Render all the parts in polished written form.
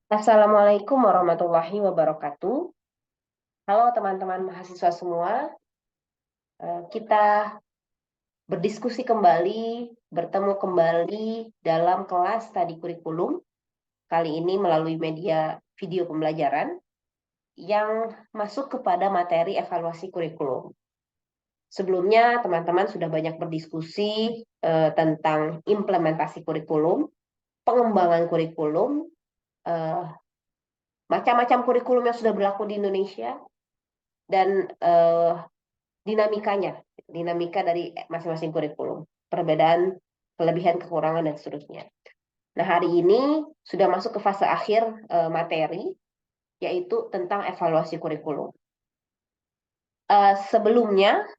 Assalamualaikum warahmatullahi wabarakatuh. Halo teman-teman mahasiswa semua. Kita berdiskusi kembali, bertemu kembali dalam kelas tadi kurikulum. Kali ini melalui media video pembelajaran yang masuk kepada materi evaluasi kurikulum. Sebelumnya teman-teman sudah banyak berdiskusi tentang implementasi kurikulum, pengembangan kurikulum, eh, macam-macam kurikulum yang sudah berlaku di Indonesia, dan dinamika dari masing-masing kurikulum, perbedaan, kelebihan, kekurangan, dan seterusnya. Nah, hari ini sudah masuk ke fase akhir materi, yaitu tentang evaluasi kurikulum. Sebelumnya,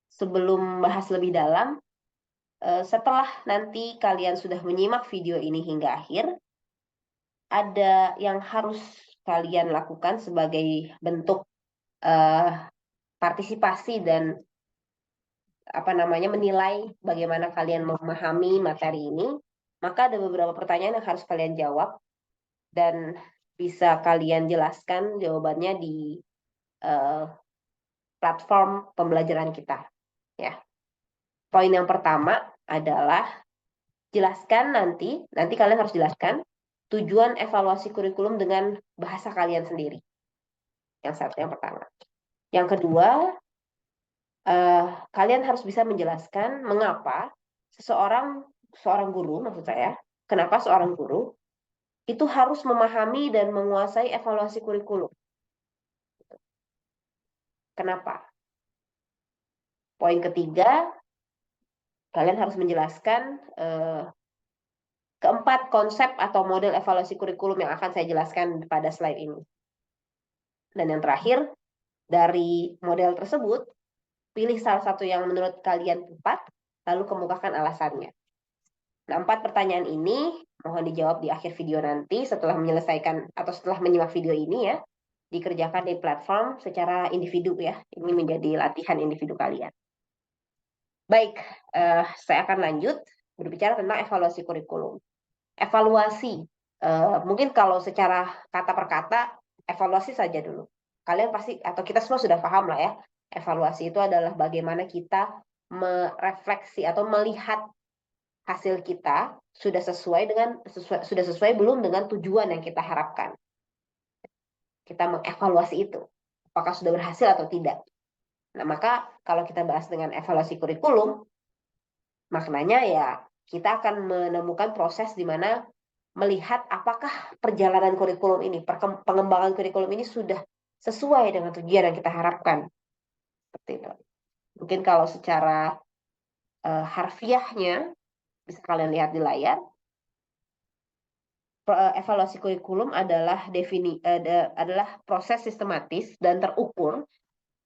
sebelum bahas lebih dalam, setelah nanti kalian sudah menyimak video ini hingga akhir, ada yang harus kalian lakukan sebagai bentuk partisipasi dan menilai bagaimana kalian memahami materi ini, maka ada beberapa pertanyaan yang harus kalian jawab dan bisa kalian jelaskan jawabannya di uh, platform pembelajaran kita. Ya, poin yang pertama adalah nanti kalian harus jelaskan tujuan evaluasi kurikulum dengan bahasa kalian sendiri. Yang pertama. Yang kedua, kalian harus bisa menjelaskan mengapa seorang guru, maksud saya, kenapa seorang guru itu harus memahami dan menguasai evaluasi kurikulum. Kenapa? Poin ketiga, kalian harus menjelaskan keempat konsep atau model evaluasi kurikulum yang akan saya jelaskan pada slide ini. Dan yang terakhir, dari model tersebut, pilih salah satu yang menurut kalian tepat, lalu kemukakan alasannya. Nah, 4 pertanyaan ini mohon dijawab di akhir video nanti setelah menyelesaikan atau setelah menyimak video ini ya. Dikerjakan di platform secara individu ya. Ini menjadi latihan individu kalian. Baik, saya akan lanjut berbicara tentang evaluasi kurikulum. Evaluasi, mungkin kalau secara kata per kata, evaluasi saja dulu. Kalian pasti, atau kita semua sudah paham lah ya, evaluasi itu adalah bagaimana kita merefleksi atau melihat hasil kita sudah sesuai belum dengan tujuan yang kita harapkan. Kita mengevaluasi itu, apakah sudah berhasil atau tidak. Nah, maka kalau kita bahas dengan evaluasi kurikulum, maknanya ya kita akan menemukan proses di mana melihat apakah perjalanan kurikulum ini, pengembangan kurikulum ini sudah sesuai dengan tujuan yang kita harapkan. Seperti itu. Mungkin kalau secara harfiahnya, bisa kalian lihat di layar, evaluasi kurikulum adalah proses sistematis dan terukur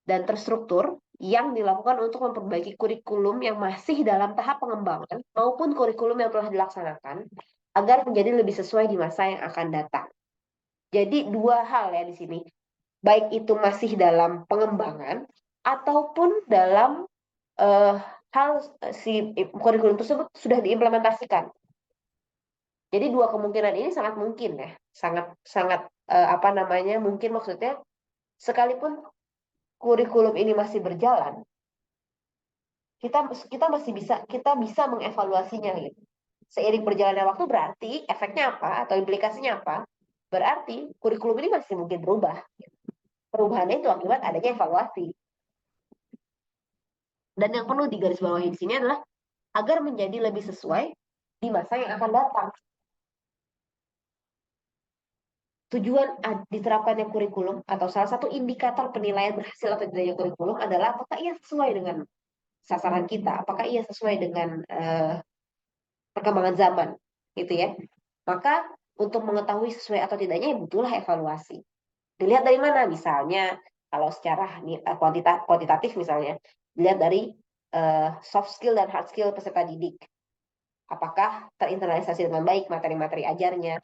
dan terstruktur yang dilakukan untuk memperbaiki kurikulum yang masih dalam tahap pengembangan maupun kurikulum yang telah dilaksanakan agar menjadi lebih sesuai di masa yang akan datang. Jadi dua hal ya di sini, baik itu masih dalam pengembangan ataupun dalam hal si kurikulum tersebut sudah diimplementasikan. Jadi dua kemungkinan ini sangat mungkin ya, sangat mungkin, maksudnya sekalipun kurikulum ini masih berjalan, kita kita bisa mengevaluasinya gitu. Seiring berjalannya waktu berarti efeknya apa atau implikasinya apa? Berarti kurikulum ini masih mungkin berubah. Perubahannya itu akibat adanya evaluasi. Dan yang perlu digarisbawahi di sini adalah agar menjadi lebih sesuai di masa yang akan datang. Tujuan diterapkannya kurikulum atau salah satu indikator penilaian berhasil atau tidaknya kurikulum adalah apakah ia sesuai dengan sasaran kita, apakah ia sesuai dengan perkembangan zaman, gitu ya. Maka untuk mengetahui sesuai atau tidaknya butuhlah evaluasi. Dilihat dari mana? Misalnya kalau secara kuantitatif misalnya, dilihat dari soft skill dan hard skill peserta didik. Apakah terinternalisasi dengan baik materi-materi ajarnya?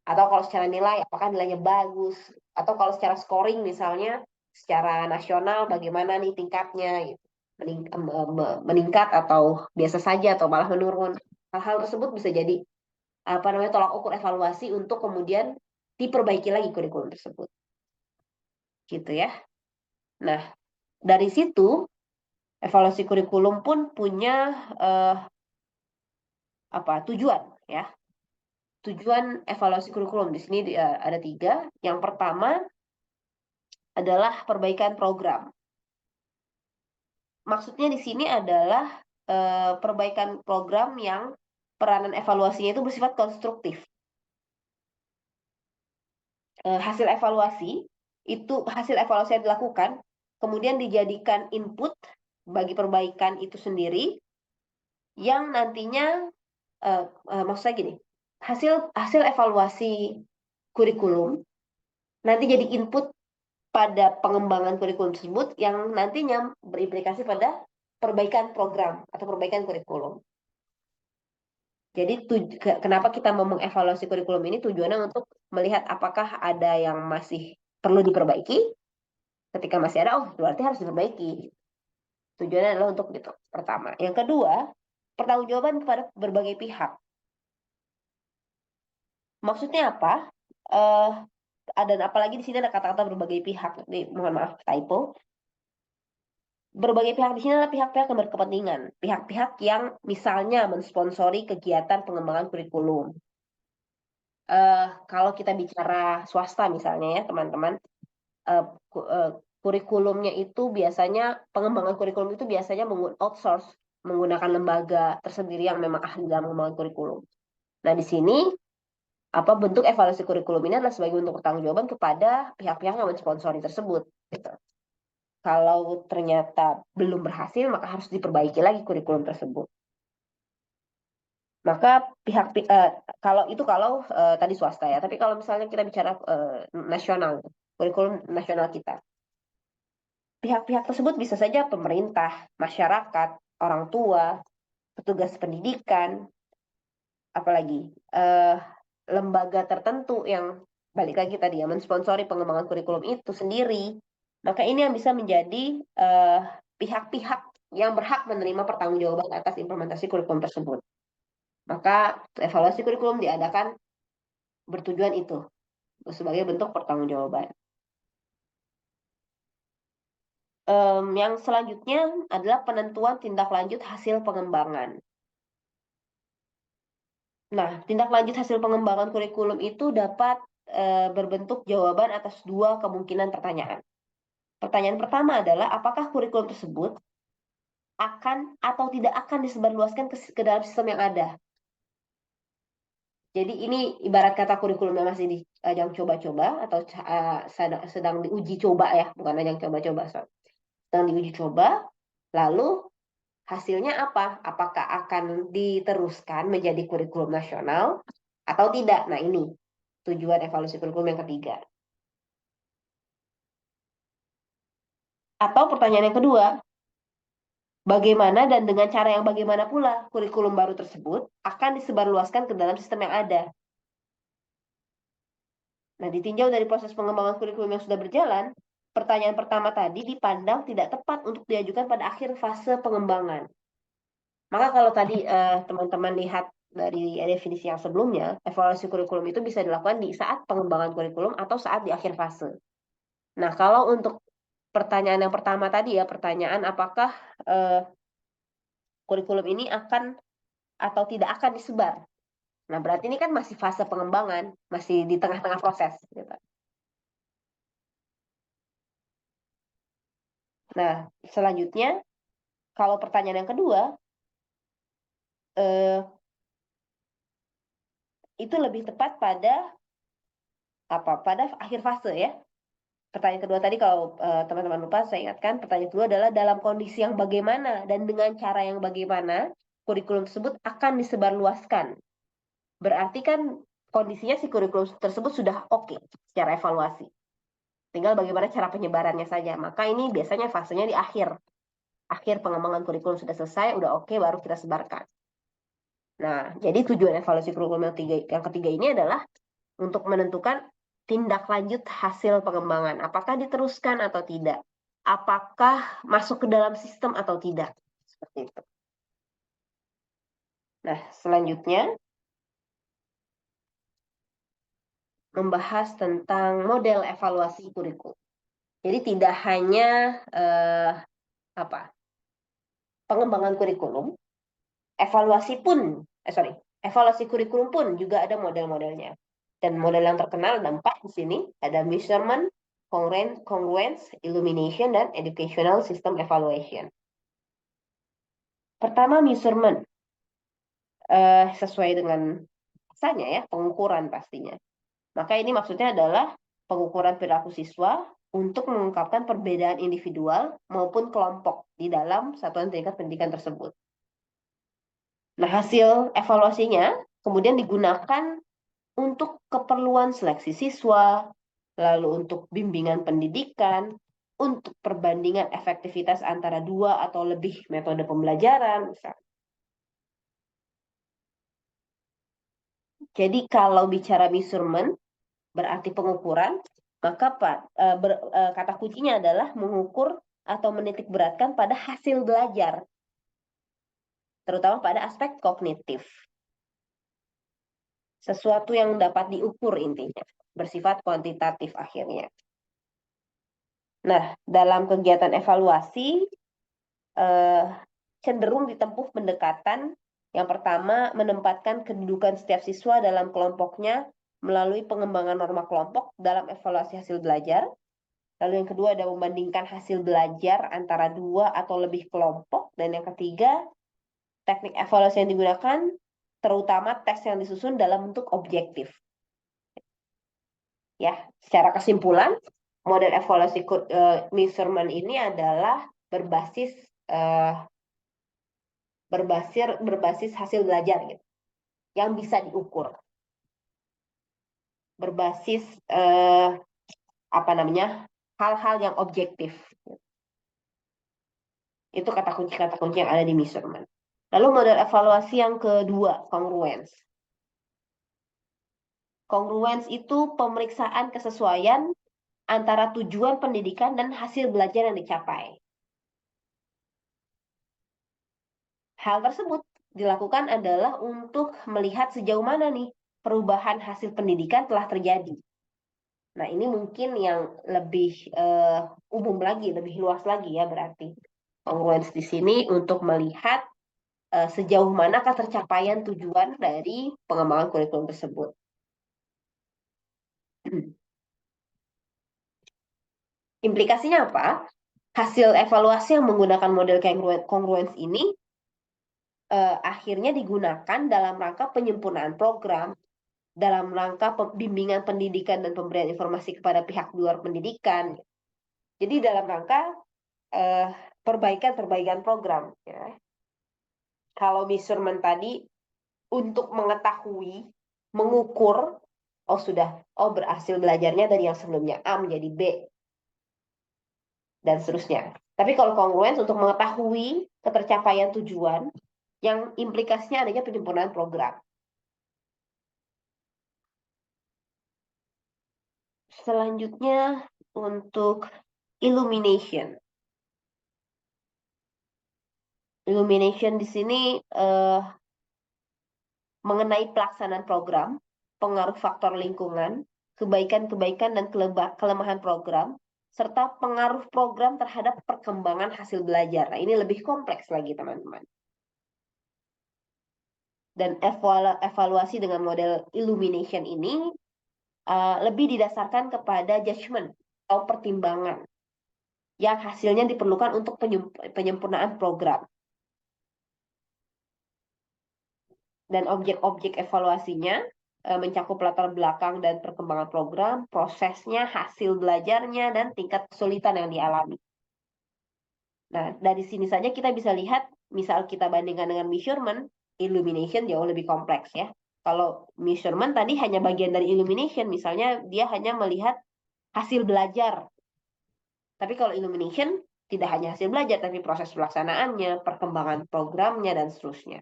Atau kalau secara nilai, apakah nilainya bagus? Atau kalau secara scoring misalnya, secara nasional bagaimana nih tingkatnya? Gitu. Meningkat atau biasa saja atau malah menurun. Hal-hal tersebut bisa jadi tolak ukur evaluasi untuk kemudian diperbaiki lagi kurikulum tersebut. Gitu ya. Nah, dari situ evaluasi kurikulum pun punya tujuan ya. Tujuan evaluasi kurikulum di sini ada 3. Yang pertama adalah perbaikan program. Maksudnya di sini adalah perbaikan program yang peranan evaluasinya itu bersifat konstruktif. Hasil evaluasi yang dilakukan kemudian dijadikan input bagi perbaikan itu sendiri yang nantinya maksudnya gini, hasil evaluasi kurikulum nanti jadi input pada pengembangan kurikulum tersebut yang nantinya berimplikasi pada perbaikan program atau perbaikan kurikulum. Jadi kenapa kita mau mengevaluasi kurikulum ini tujuannya untuk melihat apakah ada yang masih perlu diperbaiki. Ketika masih ada, oh berarti harus diperbaiki. Tujuannya adalah untuk itu. Pertama. Yang kedua, pertanggungjawaban kepada berbagai pihak. Maksudnya apa? Dan apalagi di sini ada kata-kata berbagai pihak. Mohon maaf, typo. Berbagai pihak di sini adalah pihak-pihak yang berkepentingan. Pihak-pihak yang misalnya mensponsori kegiatan pengembangan kurikulum. Kalau kita bicara swasta misalnya ya teman-teman, kurikulumnya itu biasanya, pengembangan kurikulum itu biasanya outsource, menggunakan lembaga tersendiri yang memang ahli dalam pengembangan kurikulum. Nah di sini bentuk evaluasi kurikulum ini adalah sebagai bentuk pertanggungjawaban kepada pihak-pihak yang mensponsori tersebut. Gitu. Kalau ternyata belum berhasil, maka harus diperbaiki lagi kurikulum tersebut. Maka kalau tadi swasta ya, tapi kalau misalnya kita bicara nasional, kurikulum nasional kita, pihak-pihak tersebut bisa saja pemerintah, masyarakat, orang tua, petugas pendidikan, apalagi lembaga tertentu yang balik lagi tadi ya mensponsori pengembangan kurikulum itu sendiri. Maka ini yang bisa menjadi pihak-pihak yang berhak menerima pertanggungjawaban atas implementasi kurikulum tersebut. Maka evaluasi kurikulum diadakan bertujuan itu sebagai bentuk pertanggungjawaban. Yang selanjutnya adalah penentuan tindak lanjut hasil pengembangan. Nah, tindak lanjut hasil pengembangan kurikulum itu dapat berbentuk jawaban atas 2 kemungkinan pertanyaan. Pertanyaan pertama adalah apakah kurikulum tersebut akan atau tidak akan disebarluaskan ke dalam sistem yang ada. Jadi ini ibarat kata kurikulumnya masih di ajang coba-coba atau sedang diuji coba ya, bukan ajang coba-coba. Sedang diuji coba, lalu hasilnya apa? Apakah akan diteruskan menjadi kurikulum nasional atau tidak? Nah ini tujuan evaluasi kurikulum yang ketiga. Atau pertanyaan yang kedua, bagaimana dan dengan cara yang bagaimana pula kurikulum baru tersebut akan disebarluaskan ke dalam sistem yang ada. Nah, ditinjau dari proses pengembangan kurikulum yang sudah berjalan, pertanyaan pertama tadi dipandang tidak tepat untuk diajukan pada akhir fase pengembangan. Maka kalau tadi teman-teman lihat dari definisi yang sebelumnya, evaluasi kurikulum itu bisa dilakukan di saat pengembangan kurikulum atau saat di akhir fase. Nah, kalau untuk pertanyaan yang pertama tadi ya, pertanyaan apakah kurikulum ini akan atau tidak akan disebar. Nah, berarti ini kan masih fase pengembangan, masih di tengah-tengah proses. Gitu. Nah, selanjutnya, kalau pertanyaan yang kedua, itu lebih tepat pada pada akhir fase ya. Pertanyaan kedua tadi kalau teman-teman lupa saya ingatkan, pertanyaan kedua adalah dalam kondisi yang bagaimana dan dengan cara yang bagaimana kurikulum tersebut akan disebarluaskan. Berarti kan kondisinya si kurikulum tersebut sudah oke secara evaluasi. Tinggal bagaimana cara penyebarannya saja. Maka ini biasanya fasenya di akhir. Akhir pengembangan kurikulum sudah selesai, udah oke, baru kita sebarkan. Nah, jadi tujuan evaluasi kurikulum yang ketiga ini adalah untuk menentukan tindak lanjut hasil pengembangan. Apakah diteruskan atau tidak? Apakah masuk ke dalam sistem atau tidak? Seperti itu. Nah, selanjutnya membahas tentang model evaluasi kurikulum. Jadi tidak hanya pengembangan kurikulum, evaluasi kurikulum pun juga ada model-modelnya. Dan model yang terkenal ada 4 di sini, ada measurement, congruence, illumination, dan educational system evaluation. Pertama, measurement. Sesuai dengan rasanya ya, pengukuran pastinya. Maka ini maksudnya adalah pengukuran perilaku siswa untuk mengungkapkan perbedaan individual maupun kelompok di dalam satuan tingkat pendidikan tersebut. Nah, hasil evaluasinya kemudian digunakan untuk keperluan seleksi siswa, lalu untuk bimbingan pendidikan, untuk perbandingan efektivitas antara 2 atau lebih metode pembelajaran, misalnya. Jadi kalau bicara measurement, berarti pengukuran, maka kata kuncinya adalah mengukur atau menitik beratkan pada hasil belajar, terutama pada aspek kognitif. Sesuatu yang dapat diukur intinya, bersifat kuantitatif akhirnya. Nah, dalam kegiatan evaluasi, cenderung ditempuh pendekatan yang pertama menempatkan kedudukan setiap siswa dalam kelompoknya melalui pengembangan norma kelompok dalam evaluasi hasil belajar. Lalu yang kedua ada membandingkan hasil belajar antara 2 atau lebih kelompok. Dan yang ketiga, teknik evaluasi yang digunakan terutama tes yang disusun dalam bentuk objektif. Ya, secara kesimpulan, model evaluasi measurement ini adalah berbasis hasil belajar gitu, yang bisa diukur, berbasis hal-hal yang objektif. Itu kata kunci yang ada di measurement. Lalu model evaluasi yang kedua, congruence. Congruence itu pemeriksaan kesesuaian antara tujuan pendidikan dan hasil belajar yang dicapai. Hal tersebut dilakukan adalah untuk melihat sejauh mana nih perubahan hasil pendidikan telah terjadi. Nah, ini mungkin yang lebih umum lagi, lebih luas lagi ya berarti. Congruence di sini untuk melihat sejauh manakah tercapaian tujuan dari pengembangan kurikulum tersebut. Implikasinya apa? Hasil evaluasi yang menggunakan model congruence ini akhirnya digunakan dalam rangka penyempurnaan program, dalam rangka bimbingan pendidikan dan pemberian informasi kepada pihak di luar pendidikan. Jadi dalam rangka perbaikan program. Ya. Kalau measurement tadi untuk mengetahui, mengukur, berhasil belajarnya dari yang sebelumnya A menjadi B, dan seterusnya. Tapi kalau congruence untuk mengetahui ketercapaian tujuan, yang implikasinya adanya penyempurnaan program. Selanjutnya untuk illumination. Illumination di sini mengenai pelaksanaan program, pengaruh faktor lingkungan, kebaikan-kebaikan dan kelemahan program, serta pengaruh program terhadap perkembangan hasil belajar. Nah, ini lebih kompleks lagi, teman-teman. Dan evaluasi dengan model illumination ini lebih didasarkan kepada judgment atau pertimbangan yang hasilnya diperlukan untuk penyempurnaan program. Dan objek-objek evaluasinya mencakup latar belakang dan perkembangan program, prosesnya, hasil belajarnya, dan tingkat kesulitan yang dialami. Nah, dari sini saja kita bisa lihat, misal kita bandingkan dengan measurement, illumination jauh lebih kompleks ya. Kalau measurement tadi hanya bagian dari illumination, misalnya dia hanya melihat hasil belajar. Tapi kalau illumination tidak hanya hasil belajar, tapi proses pelaksanaannya, perkembangan programnya, dan seterusnya.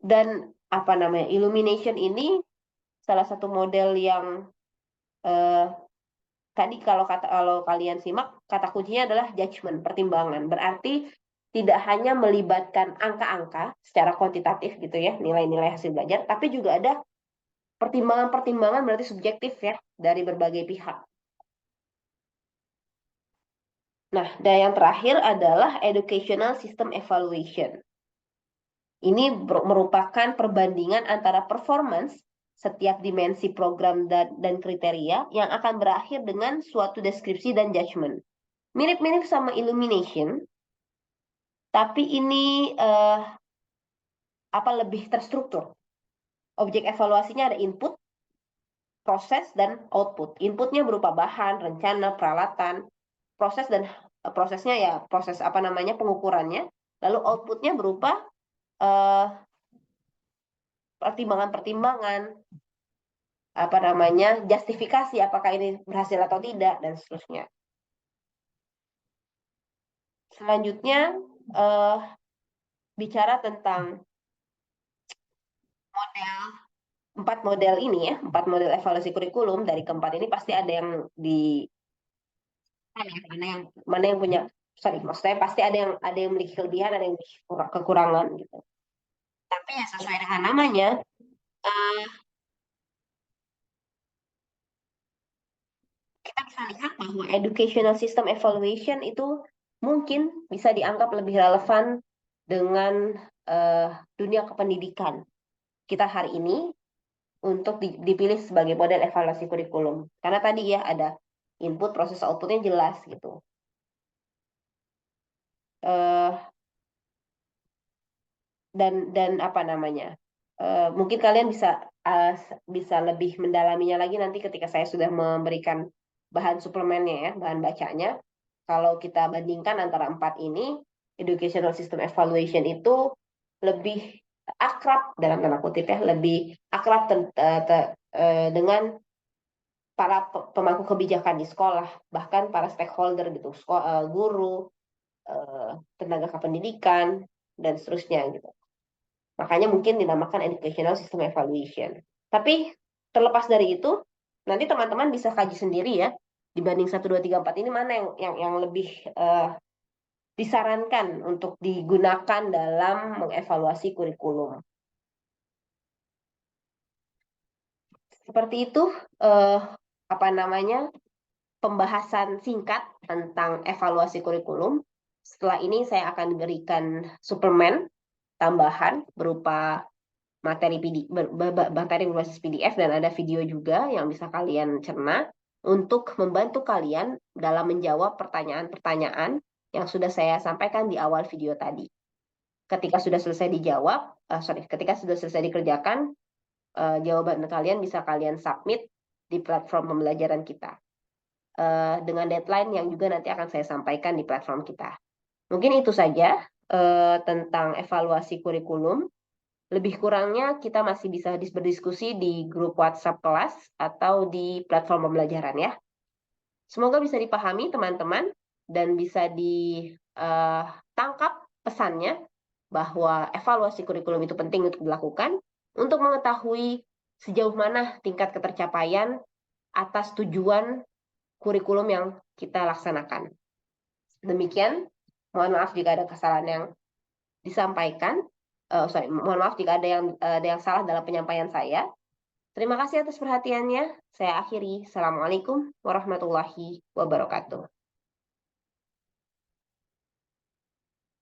Dan illumination ini salah satu model yang tadi kalau kalian simak, kata kuncinya adalah judgment, pertimbangan. Berarti tidak hanya melibatkan angka-angka secara kuantitatif gitu ya, nilai-nilai hasil belajar, tapi juga ada pertimbangan-pertimbangan berarti subjektif ya dari berbagai pihak. Nah, dan yang terakhir adalah educational system evaluation. Ini merupakan perbandingan antara performance setiap dimensi program dan kriteria yang akan berakhir dengan suatu deskripsi dan judgment. Mirip-mirip sama illumination, tapi ini lebih terstruktur. Objek evaluasinya ada input, proses, dan output. Inputnya berupa bahan, rencana, peralatan, prosesnya ya proses pengukurannya. Lalu outputnya berupa pertimbangan-pertimbangan, justifikasi apakah ini berhasil atau tidak, dan seterusnya. Selanjutnya bicara tentang empat model ini ya, 4 model evaluasi kurikulum. Dari keempat ini pasti ada yang mana yang punya, maksudnya pasti ada yang memiliki kelebihan, ada yang memiliki kekurangan gitu. Tapi ya sesuai dengan namanya, kita bisa lihat bahwa educational system evaluation itu mungkin bisa dianggap lebih relevan dengan dunia kependidikan kita hari ini untuk dipilih sebagai model evaluasi kurikulum. Karena tadi ya ada input, proses, outputnya jelas gitu. Dan mungkin kalian bisa lebih mendalaminya lagi nanti ketika saya sudah memberikan bahan suplemennya ya, bahan bacanya. Kalau kita bandingkan antara 4 ini, educational system evaluation itu lebih akrab dalam tanda kutip ya, lebih akrab dengan para pemangku kebijakan di sekolah, bahkan para stakeholder gitu, guru, tenaga kependidikan, dan seterusnya gitu. Makanya mungkin dinamakan educational system evaluation. Tapi terlepas dari itu, nanti teman-teman bisa kaji sendiri ya, dibanding 1, 2, 3, 4 ini mana yang lebih disarankan untuk digunakan dalam mengevaluasi kurikulum. Seperti itu pembahasan singkat tentang evaluasi kurikulum. Setelah ini saya akan berikan suplemen tambahan berupa materi berbasis PDF dan ada video juga yang bisa kalian cerna untuk membantu kalian dalam menjawab pertanyaan-pertanyaan yang sudah saya sampaikan di awal video tadi. Ketika sudah selesai ketika sudah selesai dikerjakan, jawaban kalian bisa kalian submit di platform pembelajaran kita dengan deadline yang juga nanti akan saya sampaikan di platform kita. Mungkin itu saja tentang evaluasi kurikulum. Lebih kurangnya kita masih bisa berdiskusi di grup WhatsApp kelas atau di platform pembelajaran ya. Semoga bisa dipahami teman-teman dan bisa ditangkap pesannya bahwa evaluasi kurikulum itu penting untuk dilakukan untuk mengetahui sejauh mana tingkat ketercapaian atas tujuan kurikulum yang kita laksanakan. Demikian, mohon maaf jika ada kesalahan yang disampaikan. Mohon maaf jika ada yang salah dalam penyampaian saya. Terima kasih atas perhatiannya. Saya akhiri. Assalamualaikum warahmatullahi wabarakatuh.